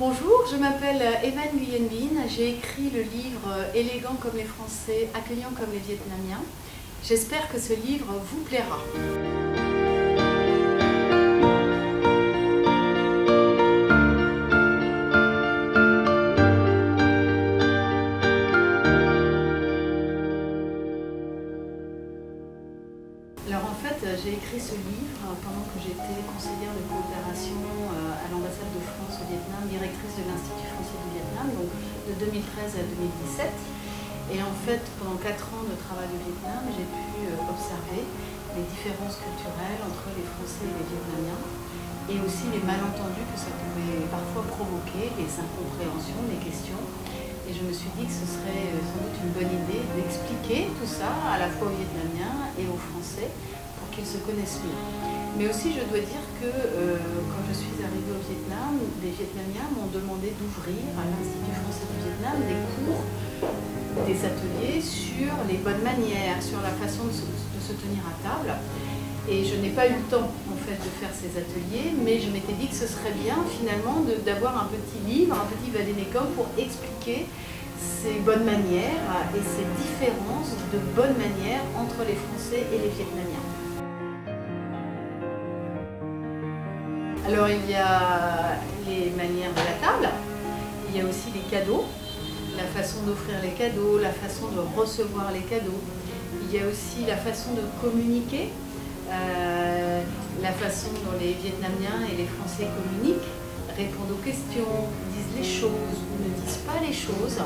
Bonjour, je m'appelle Evan Nguyen Binh. J'ai écrit le livre Élégant comme les Français, accueillant comme les Vietnamiens. J'espère que ce livre vous plaira. Alors en fait, j'ai écrit ce livre pendant que j'étais conseillère de coopération à l'ambassade de France au Vietnam, directrice de l'Institut français du Vietnam, donc de 2013 à 2017. Et en fait, pendant 4 ans de travail au Vietnam, j'ai pu observer les différences culturelles entre les Français et les Vietnamiens, et aussi les malentendus que ça pouvait parfois provoquer, les incompréhensions, les questions. Et je me suis dit que ce serait sans doute une bonne idée d'expliquer tout ça à la fois aux Vietnamiens et aux Français pour qu'ils se connaissent mieux. Mais aussi je dois dire que quand je suis arrivée au Vietnam, les Vietnamiens m'ont demandé d'ouvrir à l'Institut français du Vietnam des cours, des ateliers sur les bonnes manières, sur la façon de se tenir à table. Et je n'ai pas eu le temps en fait de faire ces ateliers, mais je m'étais dit que ce serait bien finalement d'avoir un petit livre, un petit vade-mecum pour expliquer ces bonnes manières et ces différences de bonnes manières entre les Français et les Vietnamiens. Alors il y a les manières de la table, il y a aussi les cadeaux, la façon d'offrir les cadeaux, la façon de recevoir les cadeaux. Il y a aussi la façon de communiquer. La façon dont les Vietnamiens et les Français communiquent, répondent aux questions, disent les choses ou ne disent pas les choses.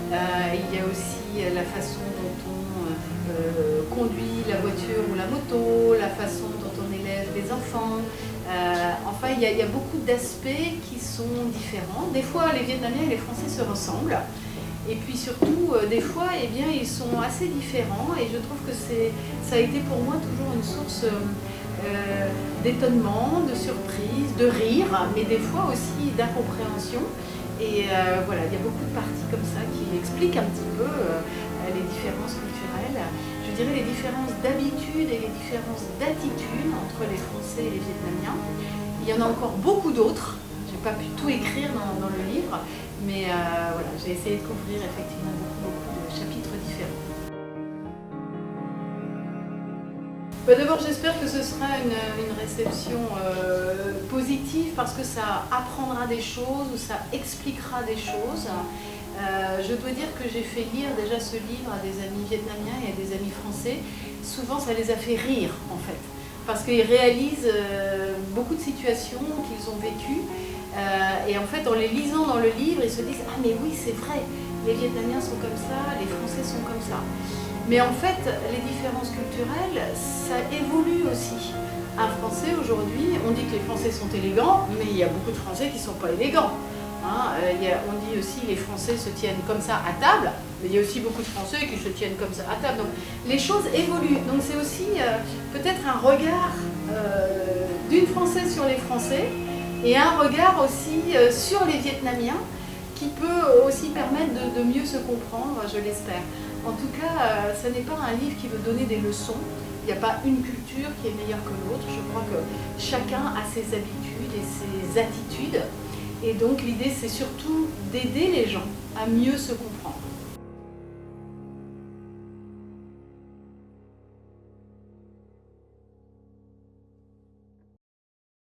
Il y a aussi la façon dont on conduit la voiture ou la moto, la façon dont on élève les enfants. Enfin, il y a beaucoup d'aspects qui sont différents. Des fois, les Vietnamiens et les Français se ressemblent. Et puis surtout, des fois, eh bien, ils sont assez différents et je trouve que ça a été pour moi toujours une source d'étonnement, de surprise, de rire, mais des fois aussi d'incompréhension. Et voilà, il y a beaucoup de parties comme ça qui expliquent un petit peu les différences culturelles. Je dirais les différences d'habitude et les différences d'attitude entre les Français et les Vietnamiens. Il y en a encore beaucoup d'autres. Je n'ai pas pu tout écrire dans le livre, mais voilà, j'ai essayé de couvrir effectivement beaucoup de chapitres différents. D'abord, j'espère que ce sera une réception positive parce que ça apprendra des choses ou ça expliquera des choses. Je dois dire que j'ai fait lire déjà ce livre à des amis vietnamiens et à des amis français. Souvent, ça les a fait rire en fait, parce qu'ils réalisent beaucoup de situations qu'ils ont vécues. Et en fait, en les lisant dans le livre, ils se disent « Ah mais oui, c'est vrai, les Vietnamiens sont comme ça, les Français sont comme ça ». Mais en fait, les différences culturelles, ça évolue aussi. Un Français aujourd'hui, on dit que les Français sont élégants, mais il y a beaucoup de Français qui ne sont pas élégants. Hein, on dit aussi que les Français se tiennent comme ça à table, mais il y a aussi beaucoup de Français qui se tiennent comme ça à table. Donc les choses évoluent. Donc c'est aussi peut-être un regard d'une Française sur les Français, et un regard aussi sur les Vietnamiens qui peut aussi permettre de mieux se comprendre, je l'espère. En tout cas, ce n'est pas un livre qui veut donner des leçons. Il n'y a pas une culture qui est meilleure que l'autre. Je crois que chacun a ses habitudes et ses attitudes. Et donc l'idée, c'est surtout d'aider les gens à mieux se comprendre.